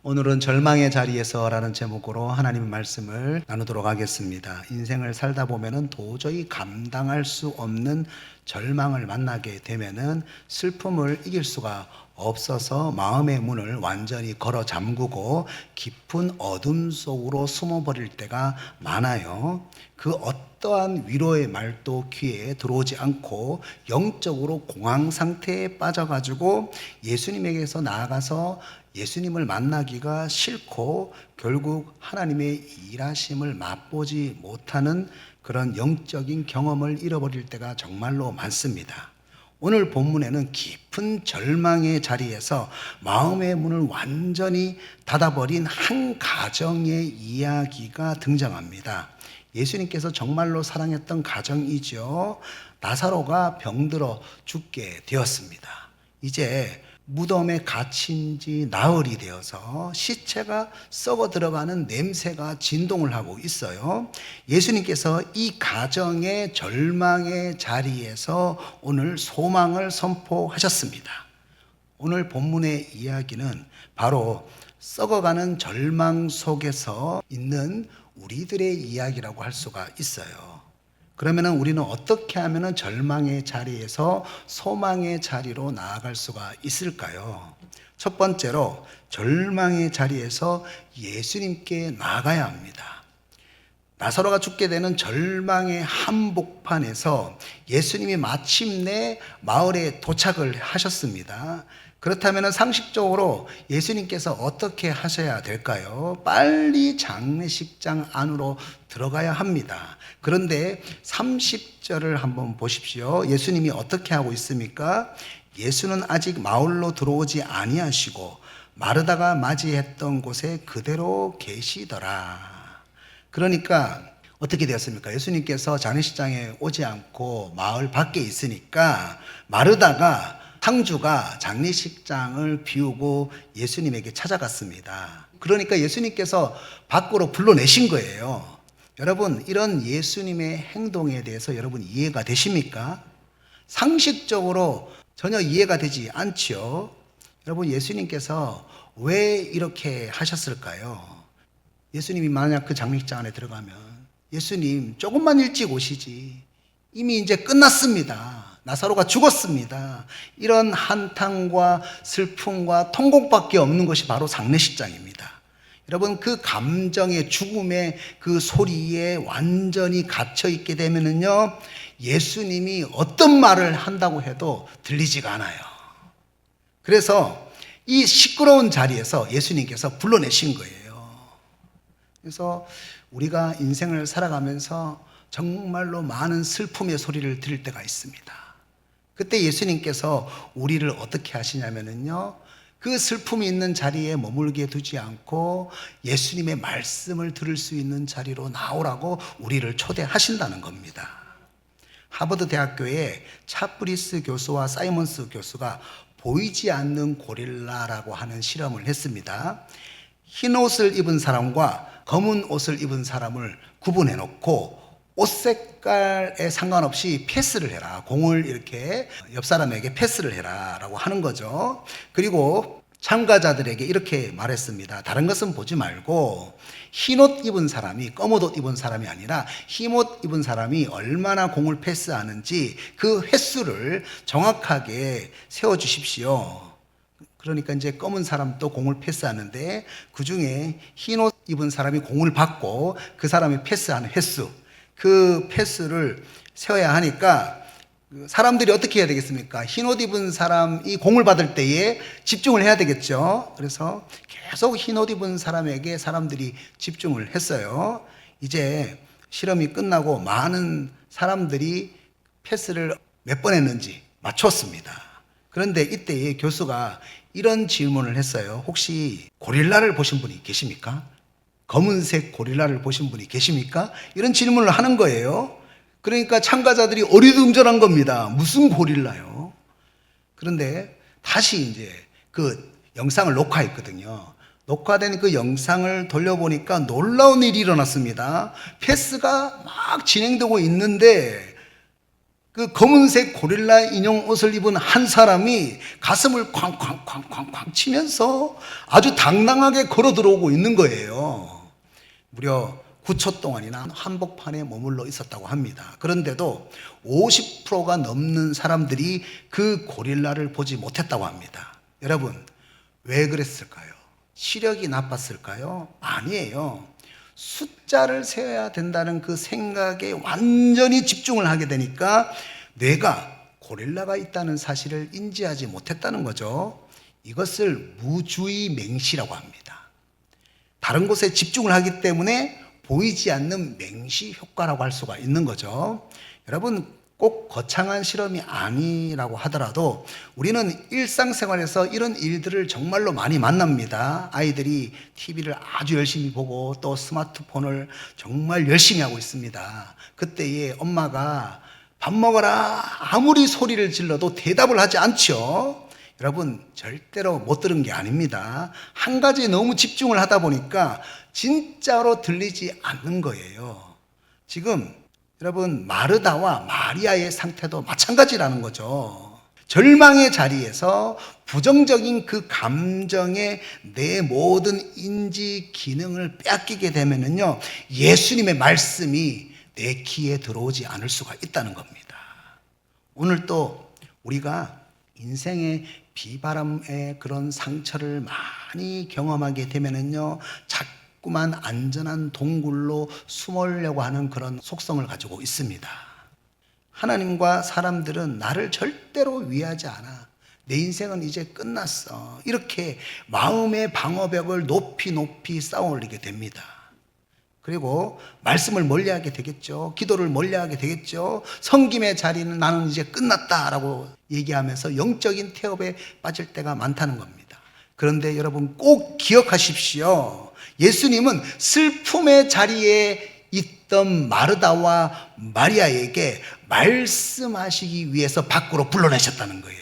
오늘은 절망의 자리에서라는 제목으로 하나님의 말씀을 나누도록 하겠습니다. 인생을 살다 보면은 도저히 감당할 수 없는 절망을 만나게 되면은 슬픔을 이길 수가 없어서 마음의 문을 완전히 걸어 잠그고 깊은 어둠 속으로 숨어버릴 때가 많아요. 그 어떠한 위로의 말도 귀에 들어오지 않고 영적으로 공황 상태에 빠져가지고 예수님에게서 나아가서 예수님을 만나기가 싫고 결국 하나님의 일하심을 맛보지 못하는 그런 영적인 경험을 잃어버릴 때가 정말로 많습니다. 오늘 본문에는 깊은 절망의 자리에서 마음의 문을 완전히 닫아버린 한 가정의 이야기가 등장합니다. 예수님께서 정말로 사랑했던 가정이죠. 나사로가 병들어 죽게 되었습니다. 이제 무덤에 갇힌 지 나흘이 되어서 시체가 썩어 들어가는 냄새가 진동을 하고 있어요. 예수님께서 이 가정의 절망의 자리에서 오늘 소망을 선포하셨습니다. 오늘 본문의 이야기는 바로 썩어가는 절망 속에서 있는 우리들의 이야기라고 할 수가 있어요. 그러면 우리는 어떻게 하면 절망의 자리에서 소망의 자리로 나아갈 수가 있을까요? 첫 번째로 절망의 자리에서 예수님께 나아가야 합니다. 나사로가 죽게 되는 절망의 한복판에서 예수님이 마침내 마을에 도착을 하셨습니다. 그렇다면 상식적으로 예수님께서 어떻게 하셔야 될까요? 빨리 장례식장 안으로 들어가야 합니다. 그런데 30절을 한번 보십시오. 예수님이 어떻게 하고 있습니까? 예수는 아직 마을로 들어오지 아니하시고 마르다가 맞이했던 곳에 그대로 계시더라. 그러니까 어떻게 되었습니까? 예수님께서 장례식장에 오지 않고 마을 밖에 있으니까 마르다가 상주가 장례식장을 비우고 예수님에게 찾아갔습니다. 그러니까 예수님께서 밖으로 불러내신 거예요. 여러분, 이런 예수님의 행동에 대해서 여러분 이해가 되십니까? 상식적으로 전혀 이해가 되지 않죠. 여러분, 예수님께서 왜 이렇게 하셨을까요? 예수님이 만약 그 장례식장 안에 들어가면 예수님 조금만 일찍 오시지. 이미 이제 끝났습니다. 나사로가 죽었습니다. 이런 한탄과 슬픔과 통곡밖에 없는 것이 바로 장례식장입니다. 여러분, 그 감정의 죽음의 그 소리에 완전히 갇혀 있게 되면은요, 예수님이 어떤 말을 한다고 해도 들리지가 않아요. 그래서 이 시끄러운 자리에서 예수님께서 불러내신 거예요. 그래서 우리가 인생을 살아가면서 정말로 많은 슬픔의 소리를 들을 때가 있습니다. 그때 예수님께서 우리를 어떻게 하시냐면요, 그 슬픔이 있는 자리에 머물게 두지 않고 예수님의 말씀을 들을 수 있는 자리로 나오라고 우리를 초대하신다는 겁니다. 하버드 대학교의 차프리스 교수와 사이먼스 교수가 보이지 않는 고릴라라고 하는 실험을 했습니다. 흰 옷을 입은 사람과 검은 옷을 입은 사람을 구분해 놓고 옷 색깔에 상관없이 패스를 해라. 공을 이렇게 옆 사람에게 패스를 해라 라고 하는 거죠. 그리고 참가자들에게 이렇게 말했습니다. 다른 것은 보지 말고 흰옷 입은 사람이 검은 옷 입은 사람이 아니라 흰옷 입은 사람이 얼마나 공을 패스하는지 그 횟수를 정확하게 세워주십시오. 그러니까 이제 검은 사람도 공을 패스하는데 그 중에 흰옷 입은 사람이 공을 받고 그 사람이 패스하는 횟수, 그 패스를 세워야 하니까 사람들이 어떻게 해야 되겠습니까? 흰옷 입은 사람이 공을 받을 때에 집중을 해야 되겠죠. 그래서 계속 흰옷 입은 사람에게 사람들이 집중을 했어요. 이제 실험이 끝나고 많은 사람들이 패스를 몇 번 했는지 맞췄습니다. 그런데 이때에 교수가 이런 질문을 했어요. 혹시 고릴라를 보신 분이 계십니까? 검은색 고릴라를 보신 분이 계십니까? 이런 질문을 하는 거예요. 그러니까 참가자들이 어리둥절한 겁니다. 무슨 고릴라요? 그런데 다시 이제 그 영상을 녹화했거든요. 녹화된 그 영상을 돌려보니까 놀라운 일이 일어났습니다. 패스가 막 진행되고 있는데 그 검은색 고릴라 인형 옷을 입은 한 사람이 가슴을 쾅쾅쾅쾅쾅 치면서 아주 당당하게 걸어 들어오고 있는 거예요. 무려 9초 동안이나 한복판에 머물러 있었다고 합니다. 그런데도 50%가 넘는 사람들이 그 고릴라를 보지 못했다고 합니다. 여러분, 왜 그랬을까요? 시력이 나빴을까요? 아니에요. 숫자를 세어야 된다는 그 생각에 완전히 집중을 하게 되니까 뇌가 고릴라가 있다는 사실을 인지하지 못했다는 거죠. 이것을 무주의맹시라고 합니다. 다른 곳에 집중을 하기 때문에 보이지 않는 맹시 효과라고 할 수가 있는 거죠. 여러분, 꼭 거창한 실험이 아니라고 하더라도 우리는 일상생활에서 이런 일들을 정말로 많이 만납니다. 아이들이 TV를 아주 열심히 보고 또 스마트폰을 정말 열심히 하고 있습니다. 그때에 엄마가 밥 먹어라 아무리 소리를 질러도 대답을 하지 않죠. 여러분, 절대로 못 들은 게 아닙니다. 한 가지에 너무 집중을 하다 보니까 진짜로 들리지 않는 거예요. 지금 여러분, 마르다와 마리아의 상태도 마찬가지라는 거죠. 절망의 자리에서 부정적인 그 감정에 내 모든 인지 기능을 빼앗기게 되면요, 예수님의 말씀이 내 귀에 들어오지 않을 수가 있다는 겁니다. 오늘 또 우리가 인생의 비바람의 그런 상처를 많이 경험하게 되면요, 자꾸만 안전한 동굴로 숨으려고 하는 그런 속성을 가지고 있습니다. 하나님과 사람들은 나를 절대로 위하지 않아. 내 인생은 이제 끝났어. 이렇게 마음의 방어벽을 높이 쌓아 올리게 됩니다. 그리고 말씀을 멀리하게 되겠죠. 기도를 멀리하게 되겠죠. 섬김의 자리는 나는 이제 끝났다라고 얘기하면서 영적인 태업에 빠질 때가 많다는 겁니다. 그런데 여러분 꼭 기억하십시오. 예수님은 슬픔의 자리에 있던 마르다와 마리아에게 말씀하시기 위해서 밖으로 불러내셨다는 거예요.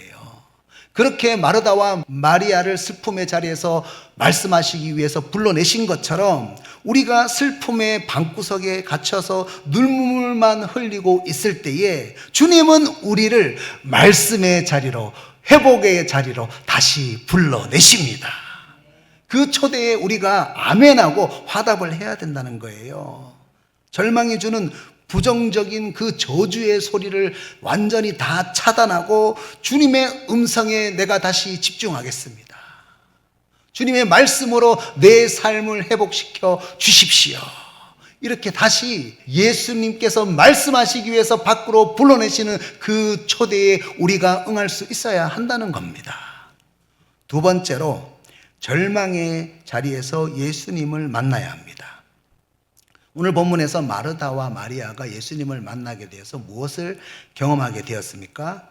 그렇게 마르다와 마리아를 슬픔의 자리에서 말씀하시기 위해서 불러내신 것처럼 우리가 슬픔의 방구석에 갇혀서 눈물만 흘리고 있을 때에 주님은 우리를 말씀의 자리로, 회복의 자리로 다시 불러내십니다. 그 초대에 우리가 아멘하고 화답을 해야 된다는 거예요. 절망이 주는 부정적인 그 저주의 소리를 완전히 다 차단하고 주님의 음성에 내가 다시 집중하겠습니다. 주님의 말씀으로 내 삶을 회복시켜 주십시오. 이렇게 다시 예수님께서 말씀하시기 위해서 밖으로 불러내시는 그 초대에 우리가 응할 수 있어야 한다는 겁니다. 두 번째로, 절망의 자리에서 예수님을 만나야 합니다. 오늘 본문에서 마르다와 마리아가 예수님을 만나게 되어서 무엇을 경험하게 되었습니까?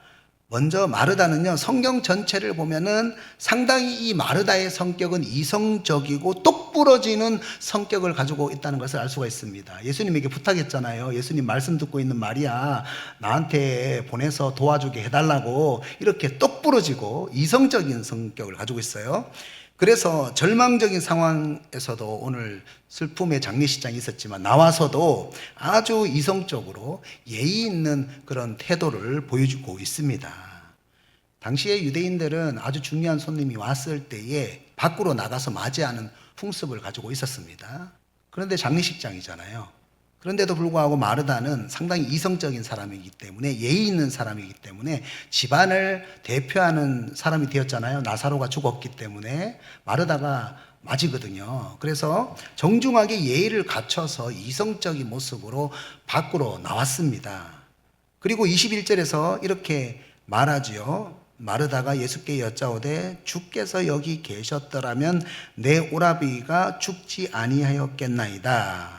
먼저 마르다는요, 성경 전체를 보면은 상당히 이 마르다의 성격은 이성적이고 똑부러지는 성격을 가지고 있다는 것을 알 수가 있습니다. 예수님에게 부탁했잖아요. 예수님 말씀 듣고 있는 마리아 나한테 보내서 도와주게 해달라고. 이렇게 똑부러지고 이성적인 성격을 가지고 있어요. 그래서 절망적인 상황에서도 오늘 슬픔의 장례식장이 있었지만 나와서도 아주 이성적으로 예의 있는 그런 태도를 보여주고 있습니다. 당시에 유대인들은 아주 중요한 손님이 왔을 때에 밖으로 나가서 맞이하는 풍습을 가지고 있었습니다. 그런데 장례식장이잖아요. 그런데도 불구하고 마르다는 상당히 이성적인 사람이기 때문에, 예의 있는 사람이기 때문에 집안을 대표하는 사람이 되었잖아요. 나사로가 죽었기 때문에 마르다가 맞이거든요. 그래서 정중하게 예의를 갖춰서 이성적인 모습으로 밖으로 나왔습니다. 그리고 21절에서 이렇게 말하지요. 마르다가 예수께 여짜오되 주께서 여기 계셨더라면 내 오라비가 죽지 아니하였겠나이다.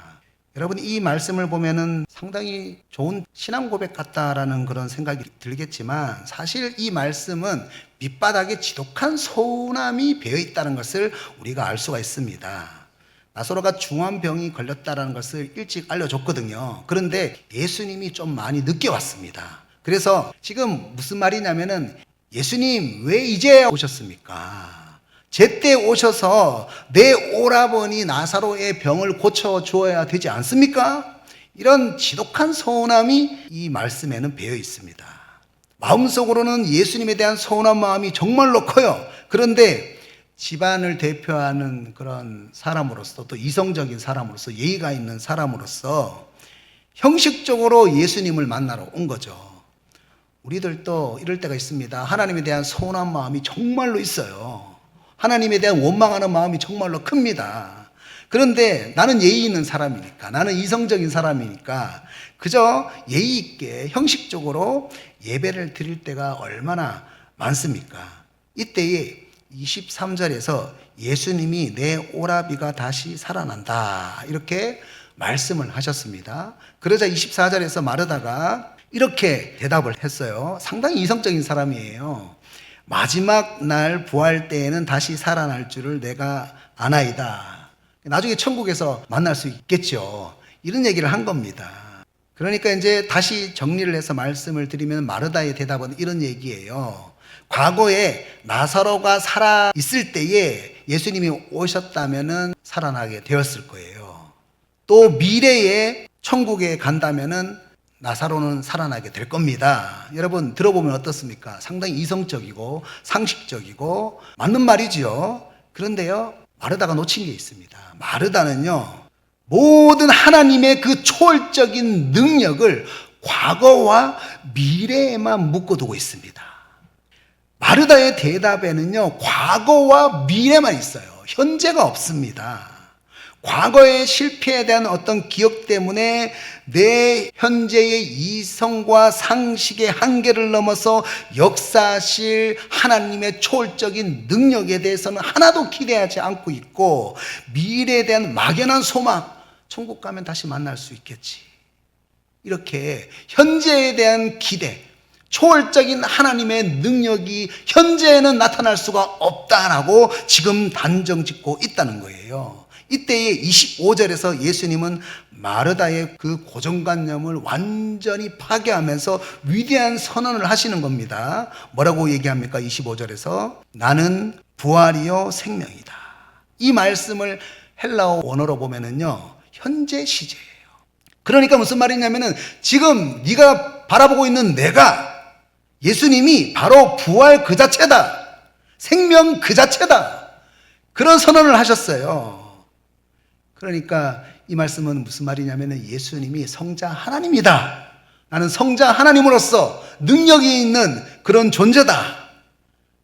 여러분, 이 말씀을 보면은 상당히 좋은 신앙 고백 같다라는 그런 생각이 들겠지만, 사실 이 말씀은 밑바닥에 지독한 서운함이 배어 있다는 것을 우리가 알 수가 있습니다. 나사로가 중환병이 걸렸다는 것을 일찍 알려줬거든요. 그런데 예수님이 좀 많이 늦게 왔습니다. 그래서 지금 무슨 말이냐면은, 예수님 왜 이제 오셨습니까? 제때 오셔서 내 오라버니 나사로의 병을 고쳐 주어야 되지 않습니까? 이런 지독한 서운함이 이 말씀에는 배어 있습니다. 마음속으로는 예수님에 대한 서운한 마음이 정말로 커요. 그런데 집안을 대표하는 그런 사람으로서, 또 이성적인 사람으로서, 예의가 있는 사람으로서 형식적으로 예수님을 만나러 온 거죠. 우리들도 이럴 때가 있습니다. 하나님에 대한 서운한 마음이 정말로 있어요. 하나님에 대한 원망하는 마음이 정말로 큽니다. 그런데 나는 예의 있는 사람이니까, 나는 이성적인 사람이니까 그저 예의 있게 형식적으로 예배를 드릴 때가 얼마나 많습니까? 이때에 23절에서 예수님이 내 오라비가 다시 살아난다 이렇게 말씀을 하셨습니다. 그러자 24절에서 마르다가 이렇게 대답을 했어요. 상당히 이성적인 사람이에요. 마지막 날 부활 때에는 다시 살아날 줄을 내가 아나이다. 나중에 천국에서 만날 수 있겠죠. 이런 얘기를 한 겁니다. 그러니까 이제 다시 정리를 해서 말씀을 드리면 마르다의 대답은 이런 얘기예요. 과거에 나사로가 살아 있을 때에 예수님이 오셨다면은 살아나게 되었을 거예요. 또 미래에 천국에 간다면은 나사로는 살아나게 될 겁니다. 여러분 들어보면 어떻습니까? 상당히 이성적이고 상식적이고 맞는 말이지요. 그런데요, 마르다가 놓친 게 있습니다. 마르다는요, 모든 하나님의 그 초월적인 능력을 과거와 미래에만 묶어두고 있습니다. 마르다의 대답에는요, 과거와 미래만 있어요. 현재가 없습니다. 과거의 실패에 대한 어떤 기억 때문에 내 현재의 이성과 상식의 한계를 넘어서 역사하실 하나님의 초월적인 능력에 대해서는 하나도 기대하지 않고 있고, 미래에 대한 막연한 소망, 천국 가면 다시 만날 수 있겠지, 이렇게 현재에 대한 기대, 초월적인 하나님의 능력이 현재에는 나타날 수가 없다라고 지금 단정 짓고 있다는 거예요. 이때에 25절에서 예수님은 마르다의 그 고정관념을 완전히 파괴하면서 위대한 선언을 하시는 겁니다. 뭐라고 얘기합니까? 25절에서 나는 부활이요 생명이다. 이 말씀을 헬라어 원어로 보면은요, 현재 시제예요. 그러니까 무슨 말이냐면은 지금 네가 바라보고 있는 내가, 예수님이 바로 부활 그 자체다, 생명 그 자체다, 그런 선언을 하셨어요. 그러니까 이 말씀은 무슨 말이냐면 예수님이 성자 하나님이다, 나는 성자 하나님으로서 능력이 있는 그런 존재다.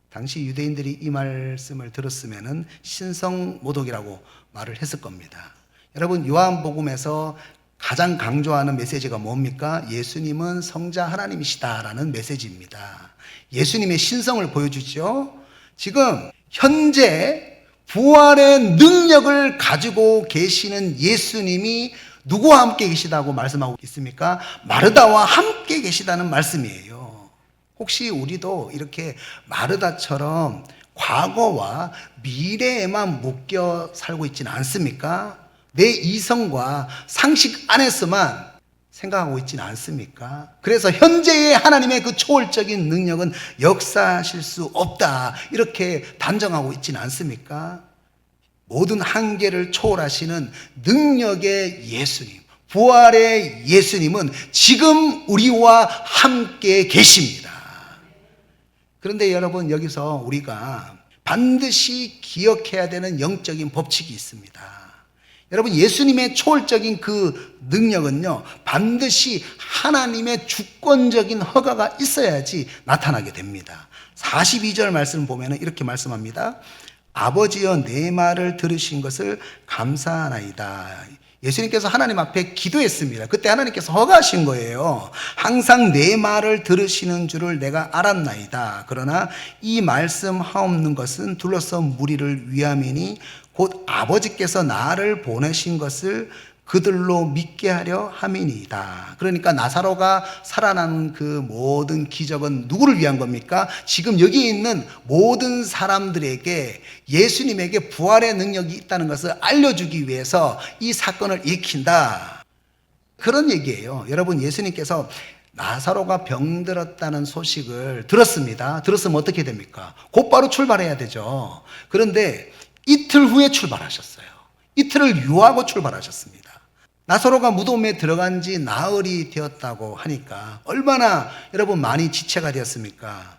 당시 유대인들이 이 말씀을 들었으면 신성모독이라고 말을 했을 겁니다. 여러분, 요한복음에서 가장 강조하는 메시지가 뭡니까? 예수님은 성자 하나님이시다라는 메시지입니다. 예수님의 신성을 보여주죠. 지금 현재 부활의 능력을 가지고 계시는 예수님이 누구와 함께 계시다고 말씀하고 있습니까? 마르다와 함께 계시다는 말씀이에요. 혹시 우리도 이렇게 마르다처럼 과거와 미래에만 묶여 살고 있지는 않습니까? 내 이성과 상식 안에서만 생각하고 있지는 않습니까? 그래서 현재의 하나님의 그 초월적인 능력은 역사하실 수 없다, 이렇게 단정하고 있지는 않습니까? 모든 한계를 초월하시는 능력의 예수님, 부활의 예수님은 지금 우리와 함께 계십니다. 그런데 여러분, 여기서 우리가 반드시 기억해야 되는 영적인 법칙이 있습니다. 여러분, 예수님의 초월적인 그 능력은요, 반드시 하나님의 주권적인 허가가 있어야지 나타나게 됩니다. 42절 말씀 보면 이렇게 말씀합니다. 아버지여, 내 말을 들으신 것을 감사하나이다. 예수님께서 하나님 앞에 기도했습니다. 그때 하나님께서 허가하신 거예요. 항상 내 말을 들으시는 줄을 내가 알았나이다. 그러나 이 말씀 하옵는 것은 둘러서 무리를 위함이니 곧 아버지께서 나를 보내신 것을 그들로 믿게 하려 함이니이다. 그러니까 나사로가 살아나는 그 모든 기적은 누구를 위한 겁니까? 지금 여기 있는 모든 사람들에게 예수님에게 부활의 능력이 있다는 것을 알려주기 위해서 이 사건을 일으킨다, 그런 얘기예요. 여러분, 예수님께서 나사로가 병들었다는 소식을 들었습니다. 들었으면 어떻게 됩니까? 곧바로 출발해야 되죠. 그런데 이틀 후에 출발하셨어요. 이틀을 유하고 출발하셨습니다. 나사로가 무덤에 들어간 지 나흘이 되었다고 하니까 얼마나 여러분 많이 지체가 되었습니까?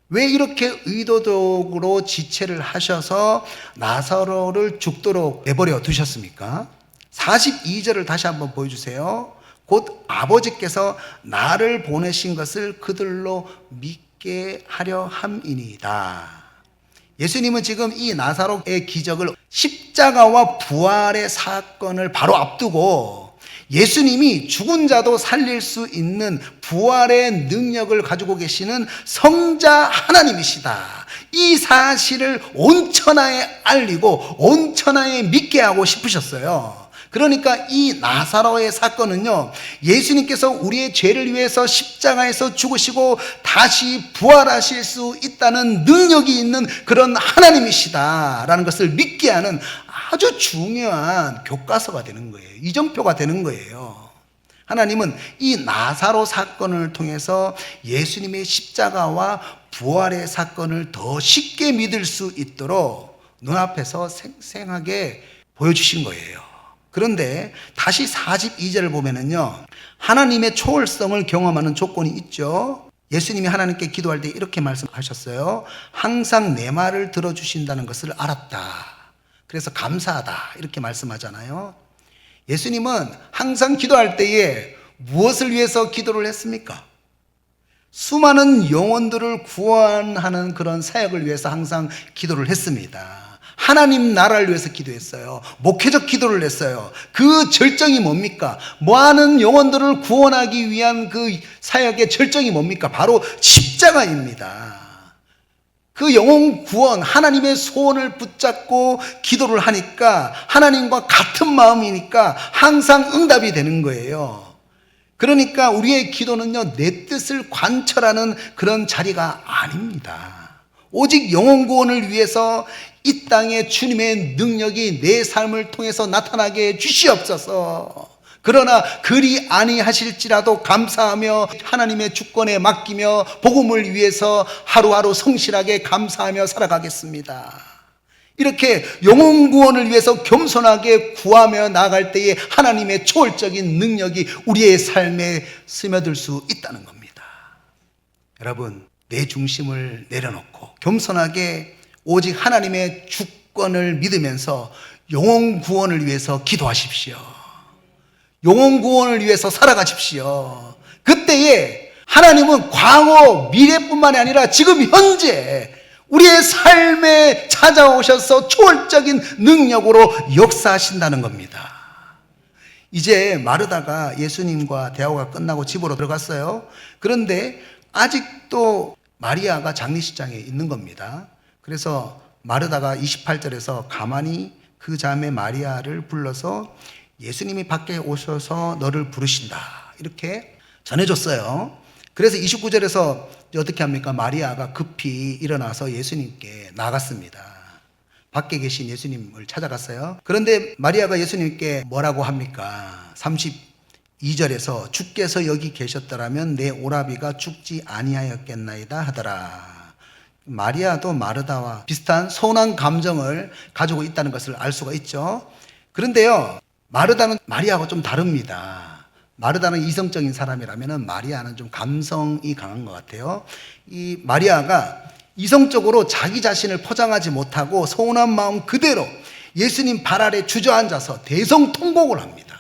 왜 이렇게 의도적으로 지체를 하셔서 나사로를 죽도록 내버려 두셨습니까? 42절을 다시 한번 보여주세요. 곧 아버지께서 나를 보내신 것을 그들로 믿게 하려 함이니이다. 예수님은 지금 이 나사로의 기적을 십자가와 부활의 사건을 바로 앞두고 예수님이 죽은 자도 살릴 수 있는 부활의 능력을 가지고 계시는 성자 하나님이시다, 이 사실을 온 천하에 알리고 온 천하에 믿게 하고 싶으셨어요. 그러니까 이 나사로의 사건은요, 예수님께서 우리의 죄를 위해서 십자가에서 죽으시고 다시 부활하실 수 있다는 능력이 있는 그런 하나님이시다라는 것을 믿게 하는 아주 중요한 교과서가 되는 거예요. 이정표가 되는 거예요. 하나님은 이 나사로 사건을 통해서 예수님의 십자가와 부활의 사건을 더 쉽게 믿을 수 있도록 눈앞에서 생생하게 보여주신 거예요. 그런데 다시 42절을 보면은요, 하나님의 초월성을 경험하는 조건이 있죠. 예수님이 하나님께 기도할 때 이렇게 말씀하셨어요. 항상 내 말을 들어주신다는 것을 알았다. 그래서 감사하다, 이렇게 말씀하잖아요. 예수님은 항상 기도할 때에 무엇을 위해서 기도를 했습니까? 수많은 영혼들을 구원하는 그런 사역을 위해서 항상 기도를 했습니다. 하나님 나라를 위해서 기도했어요. 목회적 기도를 했어요. 그 절정이 뭡니까? 많은 영혼들을 구원하기 위한 그 사역의 절정이 뭡니까? 바로 십자가입니다. 그 영혼 구원, 하나님의 소원을 붙잡고 기도를 하니까 하나님과 같은 마음이니까 항상 응답이 되는 거예요. 그러니까 우리의 기도는요, 내 뜻을 관철하는 그런 자리가 아닙니다. 오직 영혼 구원을 위해서 이 땅에 주님의 능력이 내 삶을 통해서 나타나게 해 주시옵소서. 그러나 그리 아니하실지라도 감사하며 하나님의 주권에 맡기며 복음을 위해서 하루하루 성실하게 감사하며 살아가겠습니다. 이렇게 영혼 구원을 위해서 겸손하게 구하며 나아갈 때에 하나님의 초월적인 능력이 우리의 삶에 스며들 수 있다는 겁니다. 여러분, 내 중심을 내려놓고 겸손하게 오직 하나님의 주권을 믿으면서 영혼 구원을 위해서 기도하십시오. 영혼 구원을 위해서 살아가십시오. 그때에 하나님은 과거, 미래뿐만이 아니라 지금 현재 우리의 삶에 찾아오셔서 초월적인 능력으로 역사하신다는 겁니다. 이제 마르다가 예수님과 대화가 끝나고 집으로 들어갔어요. 그런데 아직도 마리아가 장례식장에 있는 겁니다. 그래서 마르다가 28절에서 가만히 그 자매 마리아를 불러서 예수님이 밖에 오셔서 너를 부르신다, 이렇게 전해줬어요. 그래서 29절에서 어떻게 합니까? 마리아가 급히 일어나서 예수님께 나갔습니다. 밖에 계신 예수님을 찾아갔어요. 그런데 마리아가 예수님께 뭐라고 합니까? 32절에서 주께서 여기 계셨더라면 내 오라비가 죽지 아니하였겠나이다 하더라. 마리아도 마르다와 비슷한 서운한 감정을 가지고 있다는 것을 알 수가 있죠. 그런데요, 마르다는 마리아하고 좀 다릅니다. 마르다는 이성적인 사람이라면 마리아는 좀 감성이 강한 것 같아요. 이 마리아가 이성적으로 자기 자신을 포장하지 못하고 서운한 마음 그대로 예수님 발 아래 주저앉아서 대성통곡을 합니다.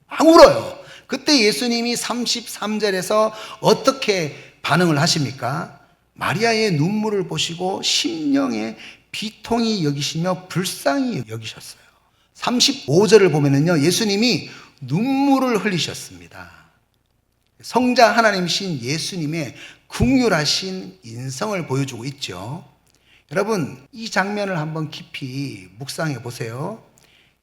막 울어요. 그때 예수님이 33절에서 어떻게 반응을 하십니까? 마리아의 눈물을 보시고 심령에 비통히 여기시며 불쌍히 여기셨어요. 35절을 보면은요, 예수님이 눈물을 흘리셨습니다. 성자 하나님이신 예수님의 긍휼하신 인성을 보여주고 있죠. 여러분, 이 장면을 한번 깊이 묵상해 보세요.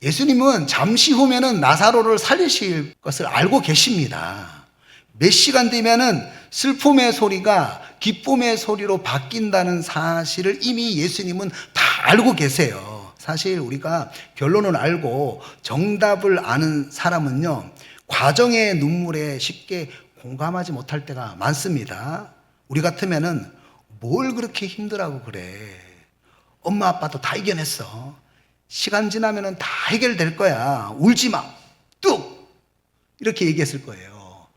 예수님은 잠시 후면은 나사로를 살리실 것을 알고 계십니다. 몇 시간 되면은 슬픔의 소리가 기쁨의 소리로 바뀐다는 사실을 이미 예수님은 다 알고 계세요. 사실 우리가 결론을 알고 정답을 아는 사람은요, 과정의 눈물에 쉽게 공감하지 못할 때가 많습니다. 우리 같으면은 뭘 그렇게 힘들어하고 그래. 엄마 아빠도 다 이겨냈어. 시간 지나면은 다 해결될 거야. 울지 마. 뚝. 이렇게 얘기했을 거예요.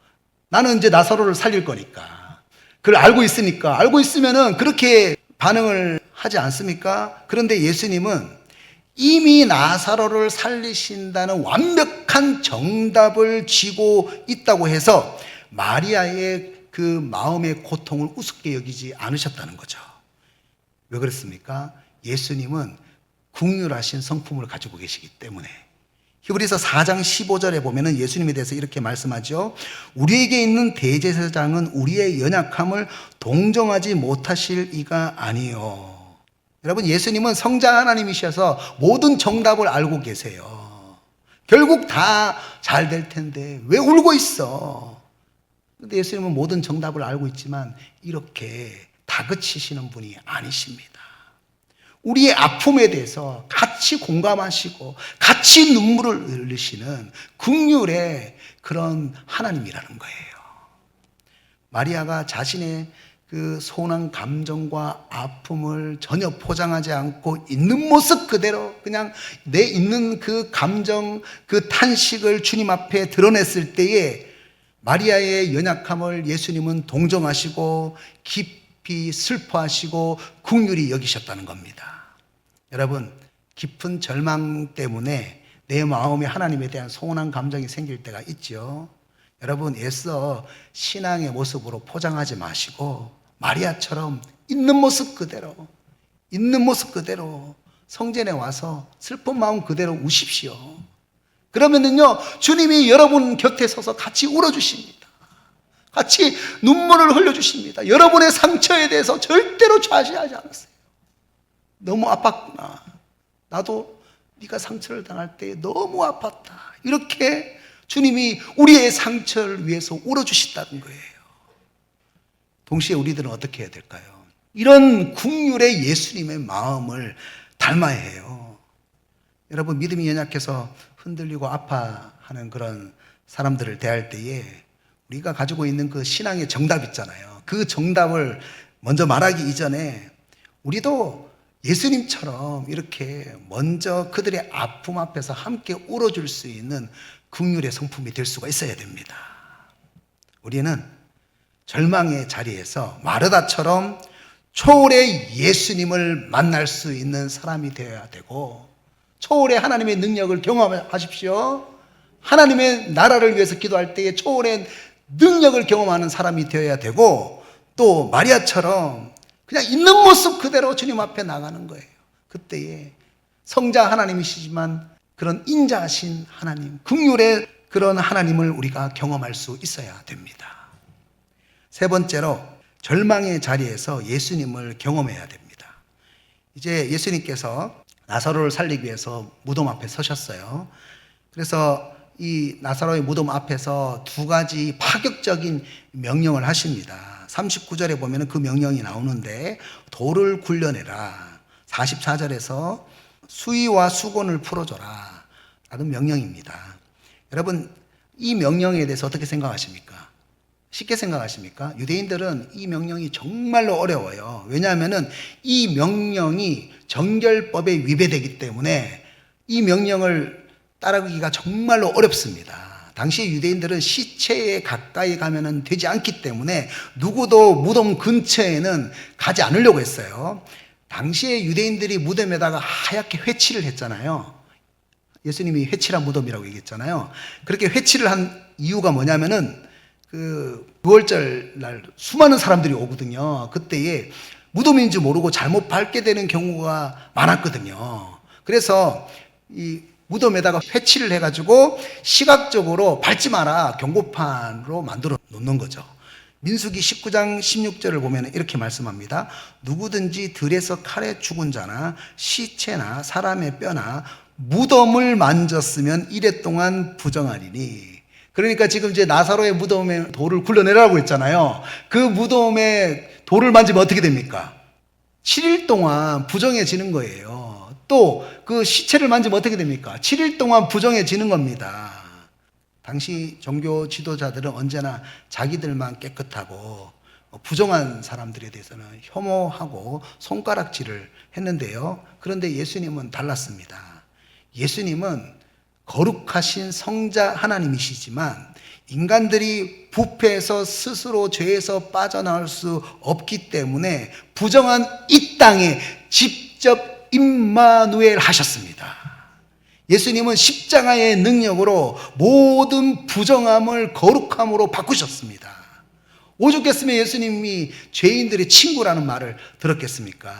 나는 이제 나사로를 살릴 거니까. 그걸 알고 있으니까. 알고 있으면은 그렇게 반응을 하지 않습니까? 그런데 예수님은 이미 나사로를 살리신다는 완벽한 정답을 쥐고 있다고 해서 마리아의 그 마음의 고통을 우습게 여기지 않으셨다는 거죠. 왜 그렇습니까? 예수님은 긍휼하신 성품을 가지고 계시기 때문에. 히브리서 4장 15절에 보면은 예수님에 대해서 이렇게 말씀하죠. 우리에게 있는 대제사장은 우리의 연약함을 동정하지 못하실 이가 아니요. 여러분, 예수님은 성자 하나님이셔서 모든 정답을 알고 계세요. 결국 다 잘 될 텐데 왜 울고 있어? 근데 예수님은 모든 정답을 알고 있지만 이렇게 다그치시는 분이 아니십니다. 우리의 아픔에 대해서 같이 공감하시고 같이 눈물을 흘리시는 긍휼의 그런 하나님이라는 거예요. 마리아가 자신의 그 서운한 감정과 아픔을 전혀 포장하지 않고 있는 모습 그대로 그냥 내 있는 그 감정, 그 탄식을 주님 앞에 드러냈을 때에 마리아의 연약함을 예수님은 동정하시고 깊이 슬퍼하시고 긍휼히 여기셨다는 겁니다. 여러분, 깊은 절망 때문에 내 마음에 하나님에 대한 서운한 감정이 생길 때가 있죠. 여러분, 애써 신앙의 모습으로 포장하지 마시고 마리아처럼 있는 모습 그대로 성전에 와서 슬픈 마음 그대로 우십시오. 그러면은요, 주님이 여러분 곁에 서서 같이 울어주십니다. 같이 눈물을 흘려주십니다. 여러분의 상처에 대해서 절대로 좌시하지 않으세요. 너무 아팠구나. 나도 네가 상처를 당할 때 너무 아팠다. 이렇게 주님이 우리의 상처를 위해서 울어주신다는 거예요. 동시에 우리들은 어떻게 해야 될까요? 이런 긍휼의 예수님의 마음을 닮아야 해요. 여러분, 믿음이 연약해서 흔들리고 아파하는 그런 사람들을 대할 때에 우리가 가지고 있는 그 신앙의 정답 있잖아요. 그 정답을 먼저 말하기 이전에 우리도 예수님처럼 이렇게 먼저 그들의 아픔 앞에서 함께 울어줄 수 있는 긍휼의 성품이 될 수가 있어야 됩니다. 우리는 절망의 자리에서 마르다처럼 초월의 예수님을 만날 수 있는 사람이 되어야 되고, 초월의 하나님의 능력을 경험하십시오. 하나님의 나라를 위해서 기도할 때에 초월의 능력을 경험하는 사람이 되어야 되고, 또 마리아처럼 그냥 있는 모습 그대로 주님 앞에 나가는 거예요. 그때에 성자 하나님이시지만 그런 인자하신 하나님, 긍휼의 그런 하나님을 우리가 경험할 수 있어야 됩니다. 세 번째로, 절망의 자리에서 예수님을 경험해야 됩니다. 이제 예수님께서 나사로를 살리기 위해서 무덤 앞에 서셨어요. 그래서 이 나사로의 무덤 앞에서 두 가지 파격적인 명령을 하십니다. 39절에 보면 그 명령이 나오는데, 돌을 굴려내라. 44절에서 수의와 수건을 풀어줘라 라는 명령입니다. 여러분, 이 명령에 대해서 어떻게 생각하십니까? 쉽게 생각하십니까? 유대인들은 이 명령이 정말로 어려워요. 왜냐하면 이 명령이 정결법에 위배되기 때문에 이 명령을 따르기가 정말로 어렵습니다. 당시 유대인들은 시체에 가까이 가면 되지 않기 때문에 누구도 무덤 근처에는 가지 않으려고 했어요. 당시에 유대인들이 무덤에다가 하얗게 회칠을 했잖아요. 예수님이 회칠한 무덤이라고 얘기했잖아요. 그렇게 회칠을 한 이유가 뭐냐면은 그 9월절 날 수많은 사람들이 오거든요. 그때에 무덤인지 모르고 잘못 밟게 되는 경우가 많았거든요. 그래서 이 무덤에다가 회칠을 해가지고 시각적으로 밟지 마라 경고판으로 만들어 놓는 거죠. 민수기 19장 16절을 보면 이렇게 말씀합니다. 누구든지 들에서 칼에 죽은 자나 시체나 사람의 뼈나 무덤을 만졌으면 이래 동안 부정하리니. 그러니까 지금 이제 나사로의 무덤에 돌을 굴려내라고 했잖아요. 그 무덤에 돌을 만지면 어떻게 됩니까? 7일 동안 부정해지는 거예요. 또 그 시체를 만지면 어떻게 됩니까? 7일 동안 부정해지는 겁니다. 당시 종교 지도자들은 언제나 자기들만 깨끗하고 부정한 사람들에 대해서는 혐오하고 손가락질을 했는데요. 그런데 예수님은 달랐습니다. 예수님은 거룩하신 성자 하나님이시지만 인간들이 부패해서 스스로 죄에서 빠져나올 수 없기 때문에 부정한 이 땅에 직접 임마누엘 하셨습니다. 예수님은 십자가의 능력으로 모든 부정함을 거룩함으로 바꾸셨습니다. 오죽했으면 예수님이 죄인들의 친구라는 말을 들었겠습니까?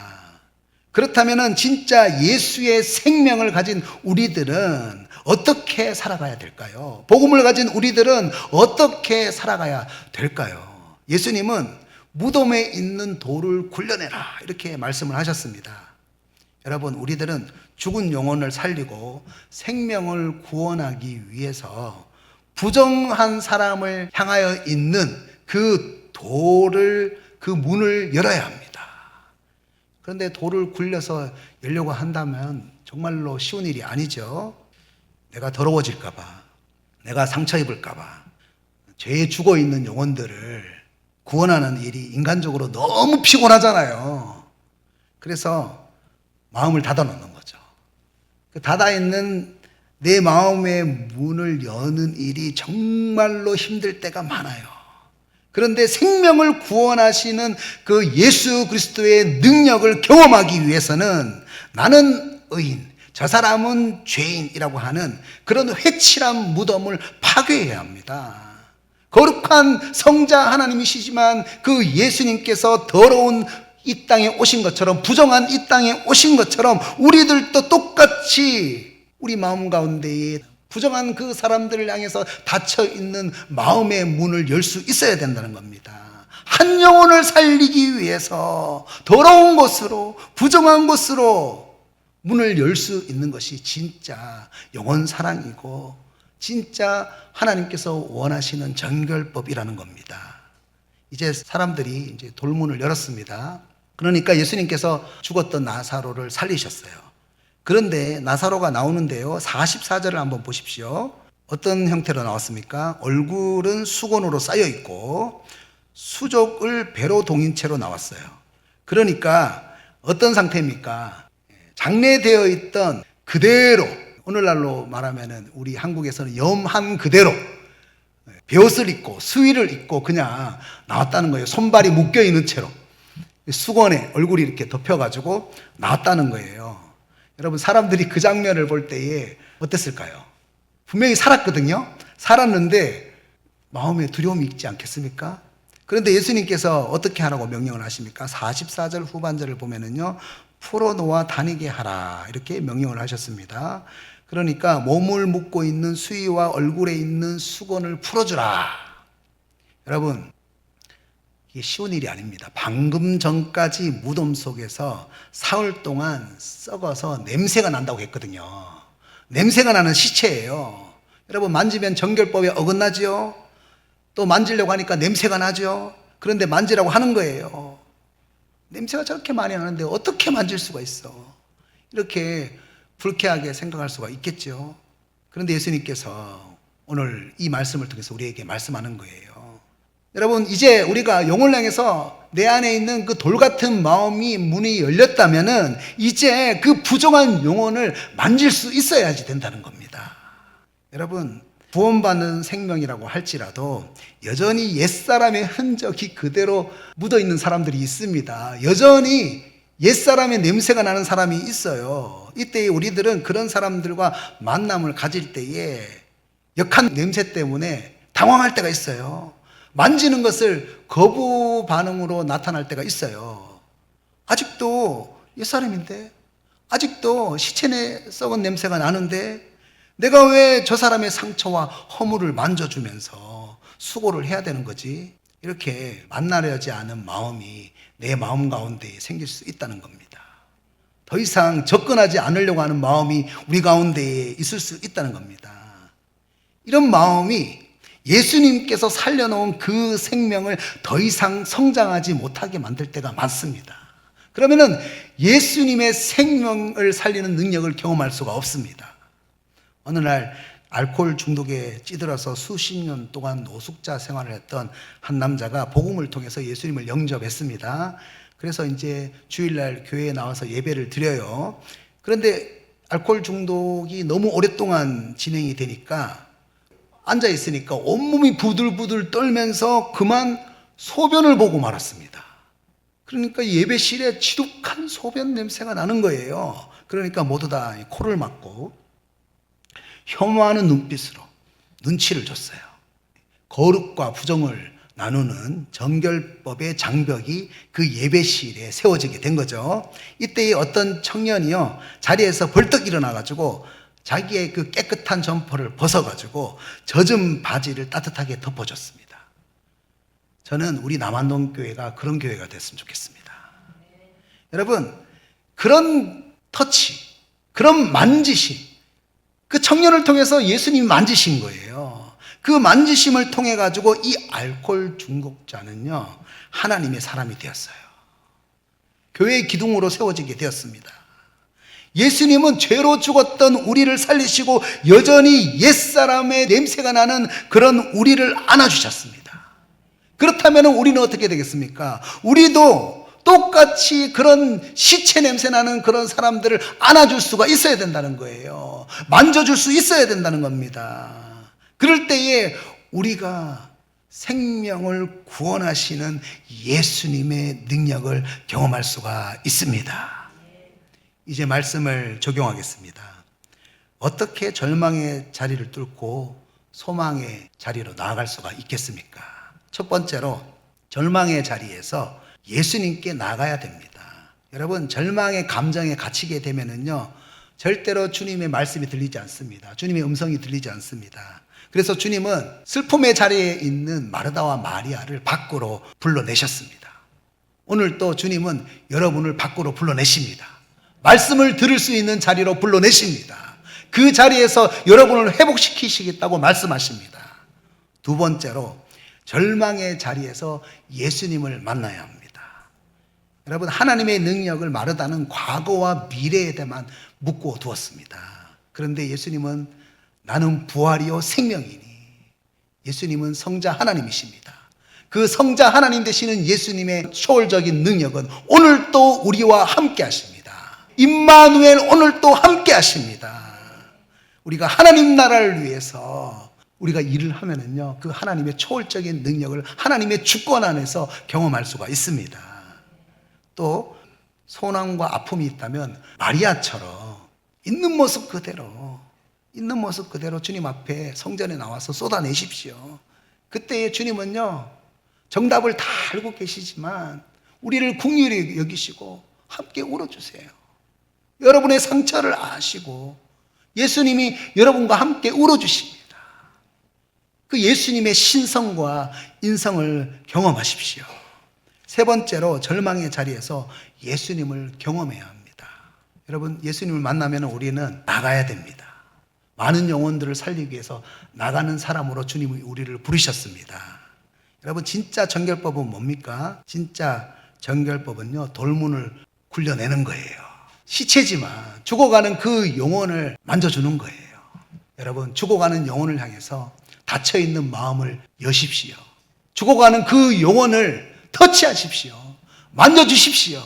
그렇다면 진짜 예수의 생명을 가진 우리들은 어떻게 살아가야 될까요? 복음을 가진 우리들은 어떻게 살아가야 될까요? 예수님은 무덤에 있는 돌을 굴려내라 이렇게 말씀을 하셨습니다. 여러분, 우리들은 죽은 영혼을 살리고 생명을 구원하기 위해서 부정한 사람을 향하여 있는 그 돌을, 그 문을 열어야 합니다. 그런데 돌을 굴려서 열려고 한다면 정말로 쉬운 일이 아니죠. 내가 더러워질까봐, 내가 상처 입을까봐, 죄에 죽어 있는 영혼들을 구원하는 일이 인간적으로 너무 피곤하잖아요. 그래서 마음을 닫아놓는 거죠. 그 닫아있는 내 마음의 문을 여는 일이 정말로 힘들 때가 많아요. 그런데 생명을 구원하시는 그 예수 그리스도의 능력을 경험하기 위해서는 나는 의인, 저 사람은 죄인이라고 하는 그런 회칠한 무덤을 파괴해야 합니다. 거룩한 성자 하나님이시지만 그 예수님께서 더러운 이 땅에 오신 것처럼, 부정한 이 땅에 오신 것처럼 우리들도 똑같이 우리 마음 가운데에 부정한 그 사람들을 향해서 닫혀있는 마음의 문을 열 수 있어야 된다는 겁니다. 한 영혼을 살리기 위해서 더러운 곳으로, 부정한 곳으로 문을 열 수 있는 것이 진짜 영혼 사랑이고 진짜 하나님께서 원하시는 정결법이라는 겁니다. 이제 사람들이 이제 돌문을 열었습니다. 그러니까 예수님께서 죽었던 나사로를 살리셨어요. 그런데 나사로가 나오는데요, 44절을 한번 보십시오. 어떤 형태로 나왔습니까? 얼굴은 수건으로 쌓여 있고 수족을 배로 동인 채로 나왔어요. 그러니까 어떤 상태입니까? 장례되어 있던 그대로, 오늘날로 말하면 우리 한국에서는 염한 그대로 베옷을 입고 수의를 입고 그냥 나왔다는 거예요. 손발이 묶여 있는 채로 수건에 얼굴이 이렇게 덮여가지고 나왔다는 거예요. 여러분, 사람들이 그 장면을 볼 때에 어땠을까요? 분명히 살았거든요. 살았는데 마음에 두려움이 있지 않겠습니까? 그런데 예수님께서 어떻게 하라고 명령을 하십니까? 44절 후반절을 보면은요, 풀어놓아 다니게 하라 이렇게 명령을 하셨습니다. 그러니까 몸을 묶고 있는 수의와 얼굴에 있는 수건을 풀어주라. 여러분, 이게 쉬운 일이 아닙니다. 방금 전까지 무덤 속에서 사흘 동안 썩어서 냄새가 난다고 했거든요. 냄새가 나는 시체예요. 여러분, 만지면 정결법에 어긋나죠? 또 만지려고 하니까 냄새가 나죠? 그런데 만지라고 하는 거예요. 냄새가 저렇게 많이 나는데 어떻게 만질 수가 있어? 이렇게 불쾌하게 생각할 수가 있겠죠. 그런데 예수님께서 오늘 이 말씀을 통해서 우리에게 말씀하는 거예요. 여러분, 이제 우리가 영혼을 향해서 내 안에 있는 그 돌 같은 마음이 문이 열렸다면은 이제 그 부정한 영혼을 만질 수 있어야지 된다는 겁니다. 여러분, 구원받는 생명이라고 할지라도 여전히 옛사람의 흔적이 그대로 묻어 있는 사람들이 있습니다. 여전히 옛사람의 냄새가 나는 사람이 있어요. 이때 우리들은 그런 사람들과 만남을 가질 때에 역한 냄새 때문에 당황할 때가 있어요. 만지는 것을 거부 반응으로 나타날 때가 있어요. 아직도 옛사람인데, 아직도 시체내 썩은 냄새가 나는데 내가 왜 저 사람의 상처와 허물을 만져주면서 수고를 해야 되는 거지? 이렇게 만나려지 않은 마음이 내 마음 가운데 생길 수 있다는 겁니다. 더 이상 접근하지 않으려고 하는 마음이 우리 가운데 있을 수 있다는 겁니다. 이런 마음이 예수님께서 살려놓은 그 생명을 더 이상 성장하지 못하게 만들 때가 많습니다. 그러면은 예수님의 생명을 살리는 능력을 경험할 수가 없습니다. 어느 날 알코올 중독에 찌들어서 수십 년 동안 노숙자 생활을 했던 한 남자가 복음을 통해서 예수님을 영접했습니다. 그래서 이제 주일날 교회에 나와서 예배를 드려요. 그런데 알코올 중독이 너무 오랫동안 진행이 되니까 앉아 있으니까 온몸이 부들부들 떨면서 그만 소변을 보고 말았습니다. 그러니까 예배실에 지독한 소변 냄새가 나는 거예요. 그러니까 모두 다 코를 막고 혐오하는 눈빛으로 눈치를 줬어요. 거룩과 부정을 나누는 정결법의 장벽이 그 예배실에 세워지게 된 거죠. 이때에 어떤 청년이요, 자리에서 벌떡 일어나가지고 자기의 그 깨끗한 점퍼를 벗어가지고 젖은 바지를 따뜻하게 덮어줬습니다. 저는 우리 남한동 교회가 그런 교회가 됐으면 좋겠습니다. 여러분, 그런 터치, 그런 만지심, 그 청년을 통해서 예수님이 만지신 거예요. 그 만지심을 통해 가지고 이 알코올 중독자는요, 하나님의 사람이 되었어요. 교회의 기둥으로 세워지게 되었습니다. 예수님은 죄로 죽었던 우리를 살리시고 여전히 옛사람의 냄새가 나는 그런 우리를 안아주셨습니다. 그렇다면 우리는 어떻게 되겠습니까? 우리도 똑같이 그런 시체 냄새 나는 그런 사람들을 안아줄 수가 있어야 된다는 거예요. 만져줄 수 있어야 된다는 겁니다. 그럴 때에 우리가 생명을 구원하시는 예수님의 능력을 경험할 수가 있습니다. 이제 말씀을 적용하겠습니다. 어떻게 절망의 자리를 뚫고 소망의 자리로 나아갈 수가 있겠습니까? 첫 번째로 절망의 자리에서 예수님께 나가야 됩니다. 여러분, 절망의 감정에 갇히게 되면은요, 절대로 주님의 말씀이 들리지 않습니다. 주님의 음성이 들리지 않습니다. 그래서 주님은 슬픔의 자리에 있는 마르다와 마리아를 밖으로 불러내셨습니다. 오늘 또 주님은 여러분을 밖으로 불러내십니다. 말씀을 들을 수 있는 자리로 불러내십니다. 그 자리에서 여러분을 회복시키시겠다고 말씀하십니다. 두 번째로 절망의 자리에서 예수님을 만나야 합니다. 여러분, 하나님의 능력을 마르다는 과거와 미래에 대만 묶고 두었습니다. 그런데 예수님은 나는 부활이요 생명이니, 예수님은 성자 하나님이십니다. 그 성자 하나님 되시는 예수님의 초월적인 능력은 오늘 또 우리와 함께 하십니다. 임마누엘, 오늘 또 함께 하십니다. 우리가 하나님 나라를 위해서 우리가 일을 하면은요, 그 하나님의 초월적인 능력을 하나님의 주권 안에서 경험할 수가 있습니다. 또 소망과 아픔이 있다면 마리아처럼 있는 모습 그대로 주님 앞에 성전에 나와서 쏟아내십시오. 그때의 주님은요, 정답을 다 알고 계시지만 우리를 긍휼히 여기시고 함께 울어주세요. 여러분의 상처를 아시고 예수님이 여러분과 함께 울어주십니다. 그 예수님의 신성과 인성을 경험하십시오. 세 번째로 절망의 자리에서 예수님을 경험해야 합니다. 여러분, 예수님을 만나면 우리는 나가야 됩니다. 많은 영혼들을 살리기 위해서 나가는 사람으로 주님이 우리를 부르셨습니다. 여러분, 진짜 정결법은 뭡니까? 진짜 정결법은요, 돌문을 굴려내는 거예요. 시체지만 죽어가는 그 영혼을 만져주는 거예요. 여러분, 죽어가는 영혼을 향해서 닫혀있는 마음을 여십시오. 죽어가는 그 영혼을 터치하십시오. 만져주십시오.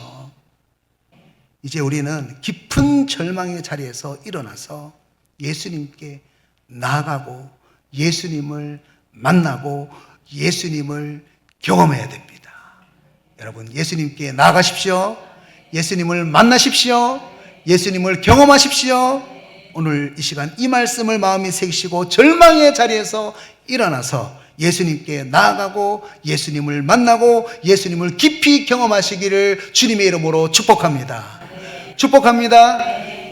이제 우리는 깊은 절망의 자리에서 일어나서 예수님께 나아가고 예수님을 만나고 예수님을 경험해야 됩니다. 여러분, 예수님께 나아가십시오. 예수님을 만나십시오. 예수님을 경험하십시오. 오늘 이 시간 이 말씀을 마음에 새기시고 절망의 자리에서 일어나서 예수님께 나아가고 예수님을 만나고 예수님을 깊이 경험하시기를 주님의 이름으로 축복합니다. 축복합니다.